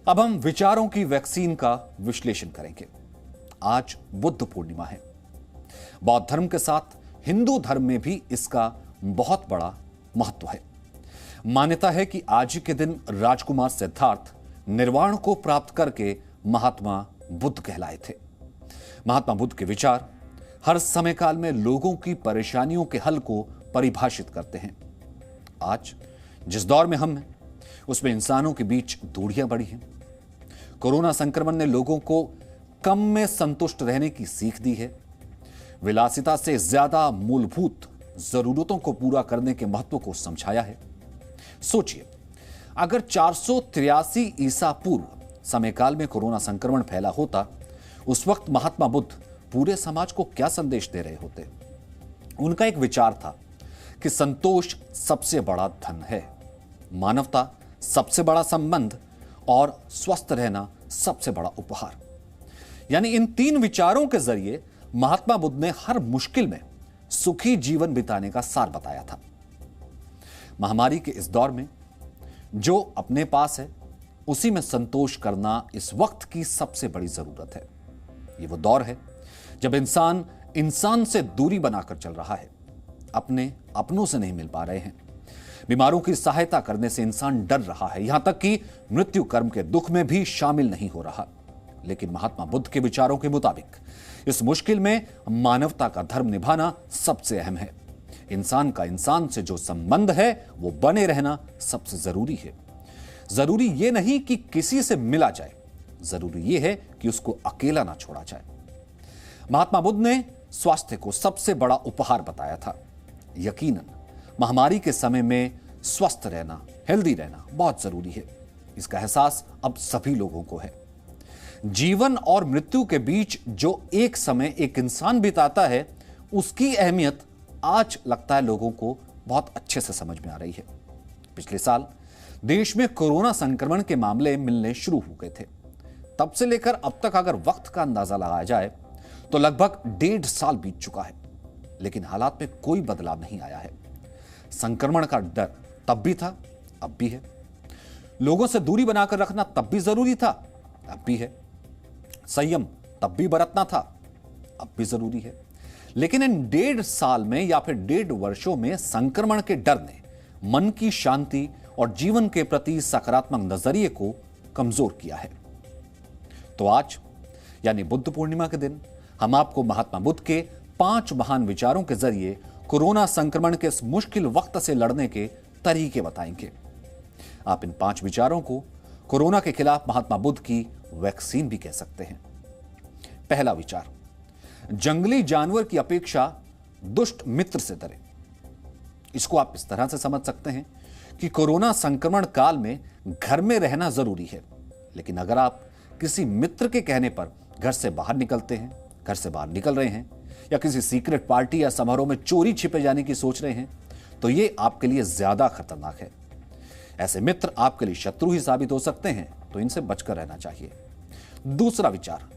अब हम विचारों की वैक्सीन का विश्लेषण करेंगे। आज बुद्ध पूर्णिमा है। बौद्ध धर्म के साथ हिंदू धर्म में भी इसका बहुत बड़ा महत्व है। मान्यता है कि आज के दिन राजकुमार सिद्धार्थ निर्वाण को प्राप्त करके महात्मा बुद्ध कहलाए थे। महात्मा बुद्ध के विचार हर समय काल में लोगों की परेशानियों के हल को परिभाषित करते हैं। आज जिस दौर में हम हैं उसमें इंसानों के बीच दूरियां बढ़ी हैं। कोरोना संक्रमण ने लोगों को कम में संतुष्ट रहने की सीख दी है। विलासिता से ज्यादा मूलभूत जरूरतों को पूरा करने के महत्व को समझाया है। सोचिए, अगर 483 ईसा पूर्व समयकाल में कोरोना संक्रमण फैला होता, उस वक्त महात्मा बुद्ध पूरे समाज को क्या संदेश दे रहे होते। उनका एक विचार था कि संतोष सबसे बड़ा धन है, मानवता सबसे बड़ा संबंध और स्वस्थ रहना सबसे बड़ा उपहार। यानी इन तीन विचारों के जरिए महात्मा बुद्ध ने हर मुश्किल में सुखी जीवन बिताने का सार बताया था। महामारी के इस दौर में जो अपने पास है उसी में संतोष करना इस वक्त की सबसे बड़ी जरूरत है। ये वो दौर है जब इंसान इंसान से दूरी बनाकर चल रहा है, अपने अपनों से नहीं मिल पा रहे हैं। बीमारों की सहायता करने से इंसान डर रहा है, यहां तक कि मृत्यु कर्म के दुख में भी शामिल नहीं हो रहा। लेकिन महात्मा बुद्ध के विचारों के मुताबिक इस मुश्किल में मानवता का धर्म निभाना सबसे अहम है। इंसान का इंसान से जो संबंध है वो बने रहना सबसे जरूरी है। जरूरी यह नहीं कि किसी से मिला जाए, जरूरी यह है कि उसको अकेला ना छोड़ा जाए। महात्मा बुद्ध ने स्वास्थ्य को सबसे बड़ा उपहार बताया था। यकीनन महामारी के समय में स्वस्थ रहना, हेल्दी रहना बहुत जरूरी है। इसका एहसास अब सभी लोगों को है। जीवन और मृत्यु के बीच जो एक समय एक इंसान बिताता है, उसकी अहमियत आज लगता है लोगों को बहुत अच्छे से समझ में आ रही है। पिछले साल देश में कोरोना संक्रमण के मामले मिलने शुरू हो गए थे। तब से लेकर अब तक अगर वक्त का अंदाजा लगाया जाए तो लगभग 1.5 साल बीत चुका है, लेकिन हालात में कोई बदलाव नहीं आया है। संक्रमण का डर तब भी था, अब भी है। लोगों से दूरी बनाकर रखना तब भी जरूरी था, अब भी है। संयम तब भी बरतना था, अब भी जरूरी है। लेकिन इन 1.5 साल में या फिर 1.5 वर्षों में संक्रमण के डर ने मन की शांति और जीवन के प्रति सकारात्मक नजरिए को कमजोर किया है। तो आज यानी बुद्ध पूर्णिमा के दिन हम आपको महात्मा बुद्ध के 5 महान विचारों के जरिए कोरोना संक्रमण के इस मुश्किल वक्त से लड़ने के तरीके बताएंगे। आप इन 5 विचारों को कोरोना के खिलाफ महात्मा बुद्ध की वैक्सीन भी कह सकते हैं। पहला विचार, जंगली जानवर की अपेक्षा दुष्ट मित्र से डरें। इसको आप इस तरह से समझ सकते हैं कि कोरोना संक्रमण काल में घर में रहना जरूरी है, लेकिन अगर आप किसी मित्र के कहने पर घर से बाहर निकलते हैं, घर से बाहर निकल रहे हैं या किसी सीक्रेट पार्टी या समारोह में चोरी छिपे जाने की सोच रहे हैं, तो यह आपके लिए ज्यादा खतरनाक है। ऐसे मित्र आपके लिए शत्रु ही साबित हो सकते हैं, तो इनसे बचकर रहना चाहिए। दूसरा विचार,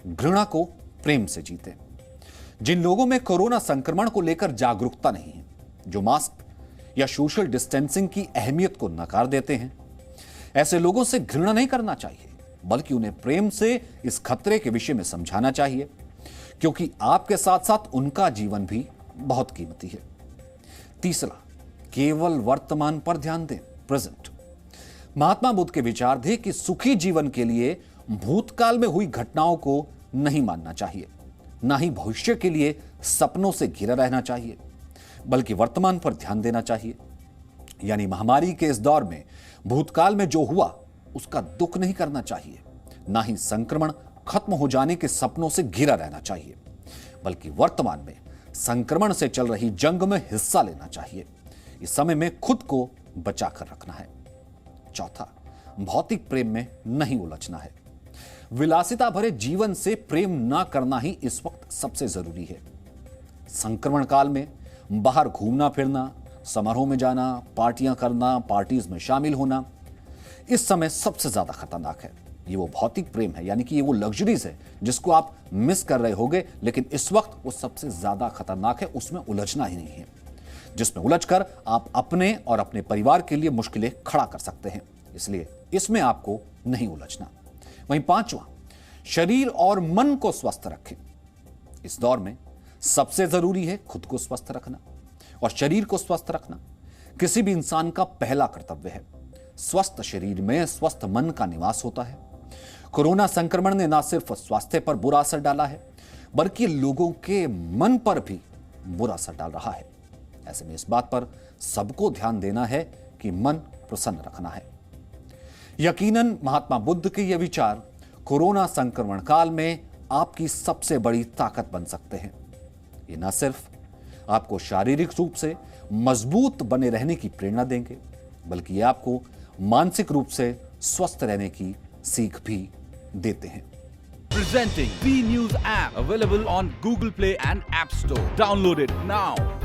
घृणा को प्रेम से जीतें। जिन लोगों में कोरोना संक्रमण को लेकर जागरूकता नहीं है, जो मास्क या सोशल डिस्टेंसिंग की अहमियत को नकार देते हैं, ऐसे लोगों से घृणा नहीं करना चाहिए, बल्कि उन्हें प्रेम से इस खतरे के विषय में समझाना चाहिए, क्योंकि आपके साथ साथ उनका जीवन भी बहुत कीमती है। तीसरा, केवल वर्तमान पर ध्यान दें, प्रेजेंट। महात्मा बुद्ध के विचार थे कि सुखी जीवन के लिए भूतकाल में हुई घटनाओं को नहीं मानना चाहिए, ना ही भविष्य के लिए सपनों से घिरा रहना चाहिए, बल्कि वर्तमान पर ध्यान देना चाहिए। यानी महामारी के इस दौर में भूतकाल में जो हुआ उसका दुख नहीं करना चाहिए, ना ही संक्रमण खत्म हो जाने के सपनों से घिरा रहना चाहिए, बल्कि वर्तमान में संक्रमण से चल रही जंग में हिस्सा लेना चाहिए। इस समय में खुद को बचाकर रखना है। चौथा, भौतिक प्रेम में नहीं उलझना है। विलासिता भरे जीवन से प्रेम ना करना ही इस वक्त सबसे जरूरी है। संक्रमण काल में बाहर घूमना फिरना, समारोह में जाना, पार्टियां करना, पार्टीज में शामिल होना इस समय सबसे ज्यादा खतरनाक है। ये वो भौतिक प्रेम है, यानी कि ये वो लग्जरीज है जिसको आप मिस कर रहे होगे, लेकिन इस वक्त वो सबसे ज्यादा खतरनाक है। उसमें उलझना ही नहीं है, जिसमें उलझकर आप अपने और अपने परिवार के लिए मुश्किलें खड़ा कर सकते हैं। इसलिए इसमें आपको नहीं उलझना। वहीं पांचवा, शरीर और मन को स्वस्थ रखें। इस दौर में सबसे जरूरी है खुद को स्वस्थ रखना, और शरीर को स्वस्थ रखना किसी भी इंसान का पहला कर्तव्य है। स्वस्थ शरीर में स्वस्थ मन का निवास होता है। कोरोना संक्रमण ने न सिर्फ स्वास्थ्य पर बुरा असर डाला है, बल्कि लोगों के मन पर भी बुरा असर डाल रहा है। ऐसे में इस बात पर सबको ध्यान देना है कि मन प्रसन्न रखना है। यकीनन महात्मा बुद्ध के ये विचार कोरोना संक्रमण काल में आपकी सबसे बड़ी ताकत बन सकते हैं। ये न सिर्फ आपको शारीरिक रूप से मजबूत बने रहने की प्रेरणा देंगे, बल्कि ये आपको मानसिक रूप से स्वस्थ रहने की सीख भी देते हैं। Presenting V News app available on Google Play and App Store. Download it now.